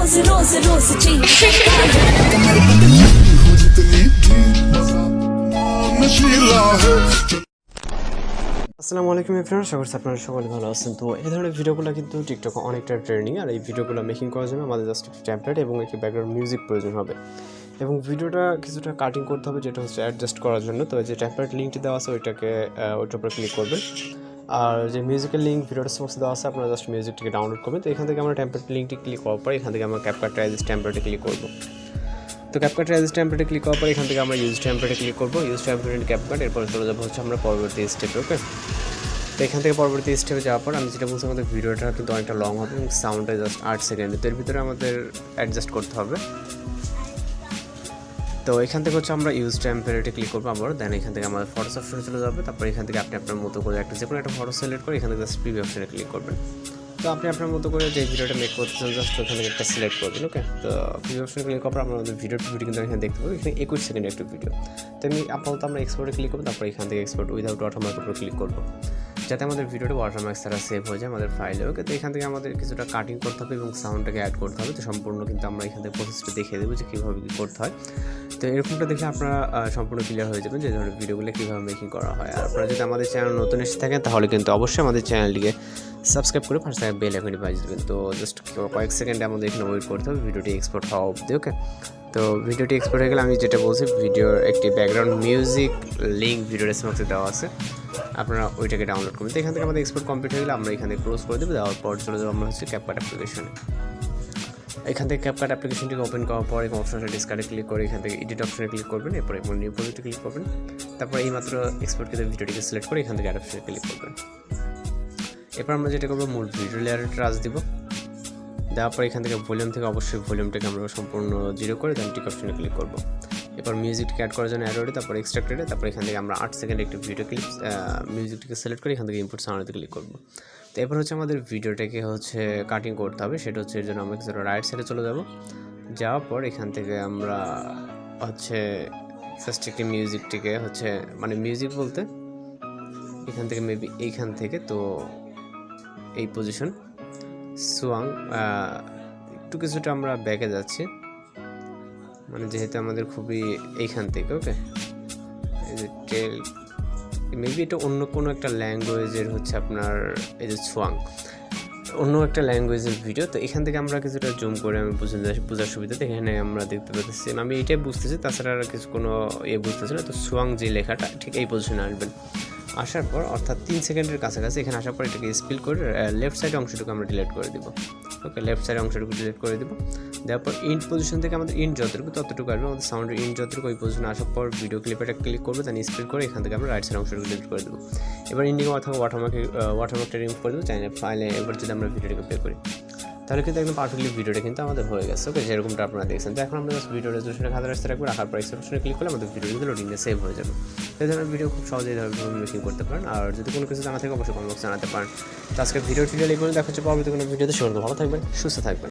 रोज रोज रोज चाहिए আসসালামু আলাইকুম এভরিওয়ান, আশা করছি আপনারা সকলে ভালো আছেন। তো এই ধরনের ভিডিওগুলো কিন্তু টিকটকে অনেকটা ট্রেন্ডিং, আর এই ভিডিওগুলো মেকিং করার জন্য আমাদের জাস্ট একটা টেমপ্লেট এবং একটি ব্যাকগ্রাউন্ড মিউজিক প্রয়োজন হবে এবং ভিডিওটা কিছুটা কাটিং করতে হবে, যেটা হচ্ছে অ্যাডজাস্ট করার জন্য। তো এই যে টেমপ্লেট লিঙ্কটি দেওয়া আছে ওইটার উপরে ক্লিক করবেন, আর যে মিউজিকের লিঙ্ক ভিডিওটা বক্সে দেওয়া আছে আপনারা জাস্ট মিউজিকটিকে ডাউনলোড করবেন। তো এখান থেকে আমরা টেমপ্লেট লিঙ্কটি ক্লিক করার পর এখান থেকে আমরা ক্যাপকাট টেমপ্লেটে ক্লিক করবো। তো ক্যাপকাট টেমপ্লেটে ক্লিক করার পর এখান থেকে আমরা ইউজ টেমপ্লেটে ক্লিক করবো, ইউজ টেমপ্লেট ক্যাপকাট। এরপর চলে যাবো হচ্ছে আমরা পরবর্তী স্টেপে। ওকে, তো এখান থেকে পরবর্তী স্টেপে যাওয়ার পর আমি যেটা বলছি, আমাদের ভিডিওটা কিন্তু অনেকটা লং হবে এবং সাউন্ডটা জাস্ট 8 সেকেন্ড, তো এর ভিতরে আমাদের অ্যাডজাস্ট করতে হবে। তো এখান থেকে হচ্ছে আমরা ইউজ টেমপ্লেটে ক্লিক করবো আবার, দেন এখান থেকে আমাদের ফটোস অপশনে চলে যাবে। তারপর এখান থেকে আপনি আপনার মতো করে যে কোনো একটা ফটো সিলেক্ট করে এখান থেকে জাস্ট প্রিভিউ অপশনে ক্লিক করবেন। তো আপনি আপনার মতো করে যে ভিডিওটা মেক করতেছেন জাস্ট ওখান থেকে একটা সিলেক্ট করবেন। ওকে, তো প্রিভিউ অপশনে ক্লিক করার পর আমাদের ভিডিও কিন্তু এখানে দেখতে পাবো, এখানে 21 সেকেন্ড একটা ভিডিও। তো আপাতত আমরা এক্সপোর্টে ক্লিক করবো, তারপর এখান থেকে এক্সপোর্ট উইদাউট ওয়াটারমার্কের উপর ক্লিক করবো, যাতে আমাদের ভিডিওটা ওয়াটারমার্ক ছাড়া সেভ হয়ে যায় আমাদের ফাইলে। ওকে, তো এখান থেকে আমাদের কিছুটা কাটিং করতে হবে এবং সাউন্ডটাকে অ্যাড করতে হবে। তো সম্পূর্ণ কিন্তু আমরা এখান থেকে প্রসেসটা দেখিয়ে দেবো যে কীভাবে কী করতে হয়। তো এরকমটা দেখলে আপনারা সম্পূর্ণ ক্লিয়ার হয়ে যাবেন যে ধরনের ভিডিওগুলো কীভাবে মেকিং করা হয়। আর আপনারা যদি আমাদের চ্যানেল নতুন এসে থাকেন তাহলে কিন্তু অবশ্যই আমাদের চ্যানেলটিকে সাবস্ক্রাইব করে পাশে থাকা বেল আইকনটি বাজিয়ে দেবেন। তো জাস্ট কয়েক সেকেন্ডে আমাদের এখানে ওয়েট করতে হবে ভিডিওটি এক্সপোর্ট হওয়া অবধি। ওকে, তো ভিডিওটি এক্সপোর্ট হয়ে গেলে আমি যেটা বলছি, ভিডিওর একটি ব্যাকগ্রাউন্ড মিউজিক লিঙ্ক ভিডিও ডেসক্রিপশনে দেওয়া আছে, আপনারা ওইটাকে ডাউনলোড করবেন। তো এখান থেকে আমাদের এক্সপোর্ট কমপ্লিট হয়ে গেলে আমরা এখানে ক্লোজ করে দেবো। দেওয়ার পর চলে যাবো আমরা হচ্ছে ক্যাপকাট অ্যাপ্লিকেশনে। এখান থেকে ক্যাপকাট অ্যাপ্লিকেশনটিকে ওপেন করার পর এবং অপশনটা ডিসকার্ডে ক্লিক করে এখান থেকে এডিট অপশনে ক্লিক করবেন, এরপর এবং নিউ প্রজেক্টে ক্লিক করবেন। তারপর এইমাত্র এক্সপোর্ট করে ভিডিওটিকে সিলেক্ট করে এখান থেকে অ্যাড অপশনে ক্লিক করবেন। এরপর আমরা যেটা করবো, মূল ভিডিও লেয়ারে টাচ দিব, দেওয়ার পর এখান থেকে ভলিউম থেকে অবশ্যই ভলিউমটাকে আমরা সম্পূর্ণ 0 করে দেন টিক অপশনে ক্লিক করবো। এরপর মিউজিকটিকে অ্যাড করার জন্য অ্যাডোডে, তারপর এক্সট্রাক্টেডে, তারপর এখান থেকে আমরা 8 সেকেন্ড একটি ভিডিও ক্লিপ মিউজিকটিকে সিলেক্ট করে এখান থেকে ইনপুট সাউন্ডে ক্লিক করবো। তো এরপর হচ্ছে আমাদের ভিডিওটাকে হচ্ছে কাটিং করতে হবে, সেটা হচ্ছে এর জন্য আমরা কিছুটা রাইট সাইডে চলে যাব। যাওয়ার পর এখান থেকে আমরা হচ্ছে ফার্স্ট একটি মিউজিকটিকে হচ্ছে মানে মিউজিক বলতে এখান থেকে মেবি এইখান থেকে, তো এই পজিশন সোয়াং একটু কিছুটা আমরা ব্যাকে যাচ্ছি, মানে যেহেতু আমাদের খুবই এইখান থেকে। ওকে, এই যে টেল মেবি এটা অন্য কোনো একটা ল্যাঙ্গুয়েজের হচ্ছে আপনার এই যে সোয়াং অন্য একটা ল্যাঙ্গুয়েজের ভিডিও। তো এখান থেকে আমরা কিছুটা জুম করে আমি বোঝার সুবিধাতে এখানে আমরা দেখতে পাচ্ছি, আমি এটাই বুঝতেছি, তাছাড়া আর কিছু কোনো বুঝতেছি না। তো সোয়াং যে লেখাটা ঠিক এই পজিশনে আসবেন, আসার পর অর্থাৎ 3 সেকেন্ডের কাছাকাছি এখানে আসার পর এটাকে স্পিল করে লেফট সাইড অংশটুকু আমরা ডিলিট করে দিব। ওকে, লেফট সাইড অংশটুকু ডিলিট করে দিব। দেওয়ার পর ইন্ট পজিশন থেকে আমাদের ইন্ট যতটুকু ততটুকু আসবে, আমাদের সাউন্ডের ইন্ট যতটুকু ওই পজিশনে আসার পর ভিডিও ক্লিপেটা ক্লিক করবে, দেন স্পিল করে এখান থেকে আমরা রাইট সাইড অংশটুকু ডিলিট করে দেবো। এবার ইন্ডিং অথবা ওয়াটারমার্কটা রিমুভ করে দেবো চাইলে ফাইলে। এবার যদি আমরা ভিডিওটাকে প্লে করি তাহলে কিন্তু একদম পারফেক্টলি ভিডিওটা কিন্তু আমাদের হয়ে গেছে। ওকে, যেরকমটা আপনারা দেখছেন। তো এখন আমরা জাস্ট ভিডিও রেজলিউশনে 1000 রাখতে রাখবো, রাখার পর এক্সপ্রেশনে ক্লিক করলে আমাদের ভিডিওগুলো লোডিংয়ে সেভ হয়ে যাবে। এই ধরনের ভিডিও খুব সহজেই মেকিং করতে পারেন। আর যদি কোনো কিছু জানা থাকে অবশ্যই কমেন্ট বক্সে জানাতে পারেন। তো আজকে ভিডিও টিউটোরিয়াল এই পর্যন্ত দেখা হচ্ছে পরবর্তী কোনো ভিডিওতে। ভালো থাকবেন, সুস্থ থাকবেন।